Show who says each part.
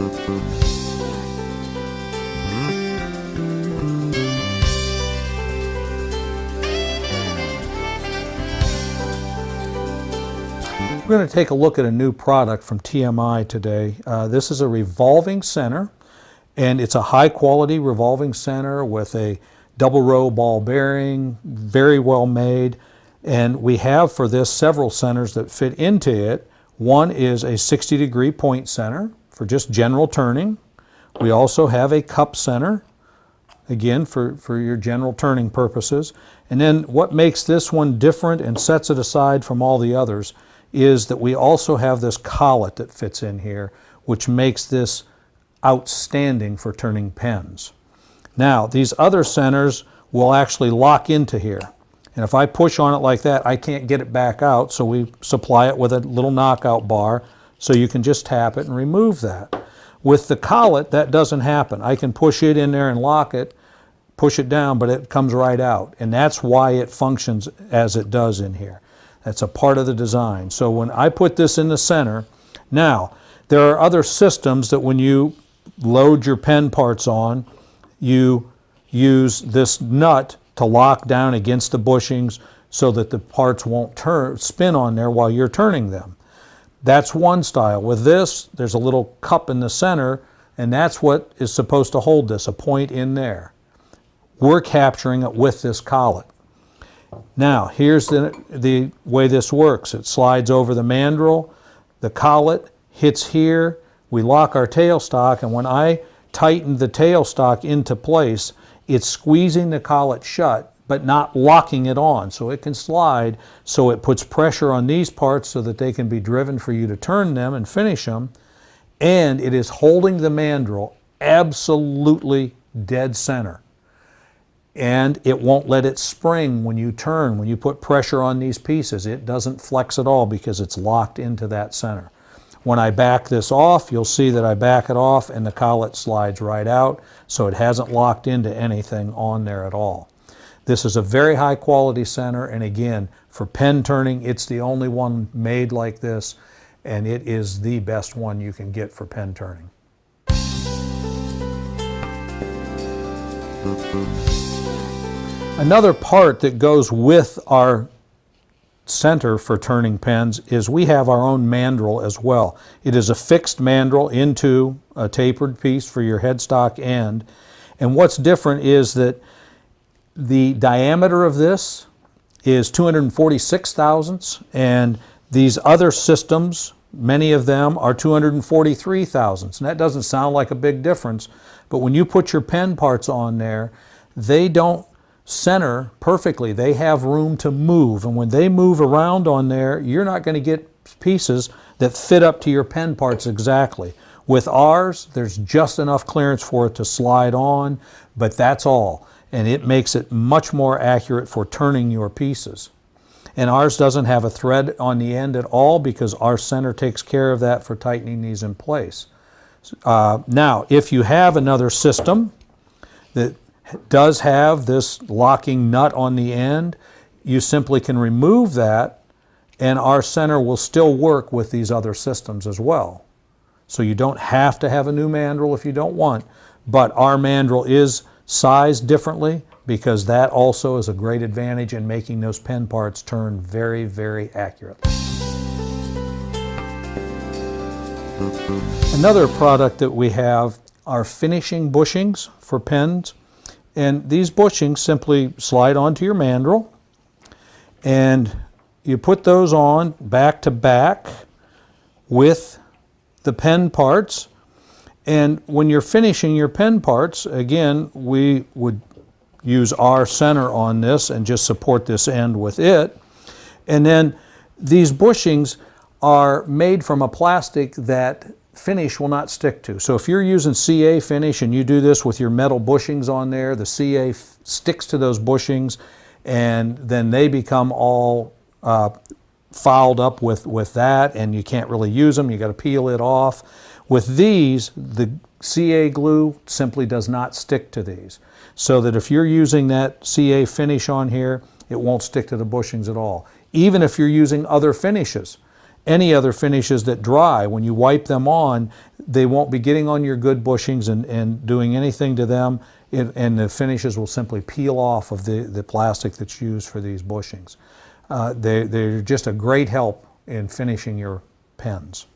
Speaker 1: We're going to take a look at a new product from TMI today. This is a revolving center, and it's a high quality revolving center with a double row ball bearing, very well made. And we have for this several centers that fit into it. One is a 60-degree point center for just general turning. We also have a cup center, again for your general turning purposes. And then what makes this one different and sets it aside from all the others is that we also have this collet that fits in here, which makes this outstanding for turning pens. Now, these other centers will actually lock into here. And if I push on it like that, I can't get it back out, so we supply it with a little knockout bar so you can just tap it and remove that. With the collet, that doesn't happen. I can push it in there and lock it, push it down, but it comes right out. And that's why it functions as it does in here. That's a part of the design. So when I put this in the center, now there are other systems that when you load your pen parts on, you use this nut to lock down against the bushings so that the parts won't spin on there while you're turning them. That's one style. With this, there's a little cup in the center, and that's what is supposed to hold this, a point in there. We're capturing it with this collet. Now, here's the way this works. It slides over the mandrel, the collet hits here, we lock our tailstock, and when I tighten the tailstock into place, it's squeezing the collet shut, but not locking it on, so it can slide, so it puts pressure on these parts so that they can be driven for you to turn them and finish them, and it is holding the mandrel absolutely dead center. And it won't let it spring when you turn. When you put pressure on these pieces, it doesn't flex at all because it's locked into that center. When I back this off, you'll see that I back it off and the collet slides right out, so it hasn't locked into anything on there at all. This is a very high quality center, and again, for pen turning, it's the only one made like this, and it is the best one you can get for pen turning. Another part that goes with our center for turning pens is we have our own mandrel as well. It is a fixed mandrel into a tapered piece for your headstock end. And what's different is that the diameter of this is 246 thousandths, and these other systems, many of them are 243 thousandths. And that doesn't sound like a big difference, but when you put your pen parts on there, they don't center perfectly. They have room to move, and when they move around on there, you're not going to get pieces that fit up to your pen parts exactly. With ours, there's just enough clearance for it to slide on, but that's all, and it makes it much more accurate for turning your pieces. And ours doesn't have a thread on the end at all because our center takes care of that for tightening these in place. Now, if you have another system that does have this locking nut on the end, you simply can remove that, and our center will still work with these other systems as well. So you don't have to have a new mandrel if you don't want, but our mandrel is sized differently because that also is a great advantage in making those pen parts turn very, very accurately. Another product that we have are finishing bushings for pens. And these bushings simply slide onto your mandrel, and you put those on back to back with the pen parts. And when you're finishing your pen parts, again, we would use our center on this and just support this end with it. And then these bushings are made from a plastic that finish will not stick to. So if you're using CA finish and you do this with your metal bushings on there, the CA sticks to those bushings, and then they become all fouled up with that, and you can't really use them. You got to peel it off. With these, the CA glue simply does not stick to these, so that if you're using that CA finish on here, it won't stick to the bushings at all. Even if you're using other finishes, any other finishes that dry, when you wipe them on, they won't be getting on your good bushings and doing anything to them, and the finishes will simply peel off of the plastic that's used for these bushings. They're just a great help in finishing your pens.